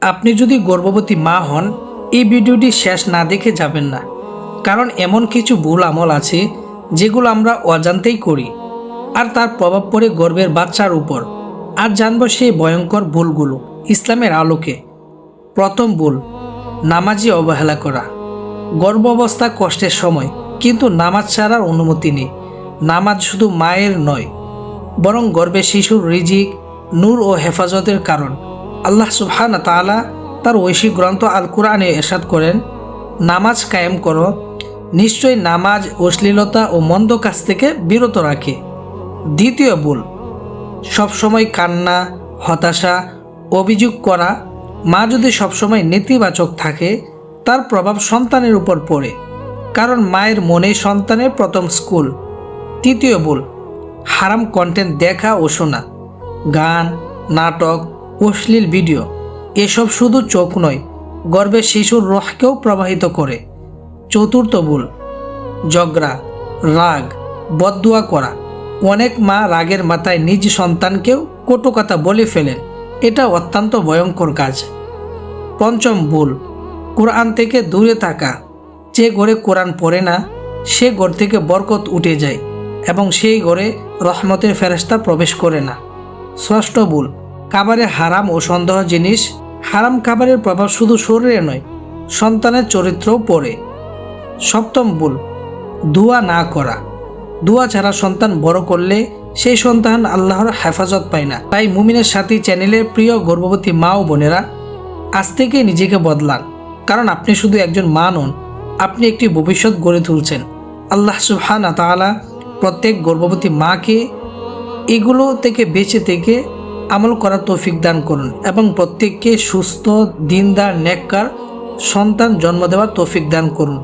আপনি যদি গর্ভবতী মা হন, এই ভিডিওটি শেষ না দেখে যাবেন না, কারণ এমন কিছু ভুল আমল আছে যেগুলো আমরা অজান্তেই করি, আর তার প্রভাব পড়ে গর্ভের বাচ্চার উপর। আজ জানব সেই ভয়ঙ্কর ভুলগুলো ইসলামের আলোকে। প্রথম ভুল, নামাজে অবহেলা করা। গর্ভ অবস্থা কষ্টের সময়, কিন্তু নামাজ ছাড়ার অনুমতি নেই। নামাজ শুধু মায়ের নয়, বরং গর্ভে শিশুর রিজিক, নূর ও হেফাজতের কারণ। আল্লাহ সুবহানাহু ওয়া তাআলা তার ঐশী গ্রন্থ আল কুরআনে ইরশাদ করেন, নামাজ কায়েম করো, নিশ্চয়ই নামাজ অশ্লীলতা ও মন্দ কাজ থেকে বিরত রাখে। দ্বিতীয় ভুল, সবসময় কান্না, হতাশা, অভিযোগ করা। মা যদি সবসময় নেতিবাচক থাকে, তার প্রভাব সন্তানের উপর পড়ে, কারণ মায়ের মনেই সন্তানের প্রথম স্কুল। তৃতীয় ভুল, হারাম কন্টেন্ট দেখা ও শোনা। গান, নাটক, অশ্লীল ভিডিও, এসব শুধু চোখ নয়, গর্ভে শিশুর রুহকেও প্রবাহিত করে। চতুর্থ ভুল, ঝগড়া, রাগ, বদদুয়া করা। অনেক মা রাগের মাথায় নিজ সন্তানকেও কটু কথা বলে ফেলেন। এটা অত্যন্ত ভয়ঙ্কর কাজ। পঞ্চম ভুল, কোরআন থেকে দূরে থাকা। যে ঘরে কোরআন পড়ে না, সে ঘর থেকে বরকত উঠে যায় এবং সেই ঘরে রহমতের ফেরেশতা প্রবেশ করে না। ষষ্ঠ ভুল, খাবারে হারাম ও সন্দেহ জিনিস। হারাম খাবারের প্রভাব শুধু শরীরে নয়, সন্তানের চরিত্রও পড়ে। সপ্তম ভুল, দোয়া না করা। দোয়া ছাড়া সন্তান বড় করলে সেই সন্তান আল্লাহর হেফাজত পায় না। তাই মুমিনের সাথী চ্যানেলের প্রিয় গর্ভবতী মা ও বোনেরা, আজ থেকে নিজেকে বদলান, কারণ আপনি শুধু একজন মা নন, আপনি একটি ভবিষ্যৎ গড়ে তুলছেন। আল্লাহ সুবহানাহু ওয়া তাআলা প্রত্যেক গর্ভবতী মাকে এগুলো থেকে বেঁচে থেকে আমল করার তৌফিক দান করুন এবং প্রত্যেককে সুস্থ, দিনদার, নেককার সন্তান জন্ম দেওয়ার তৌফিক দান করুন।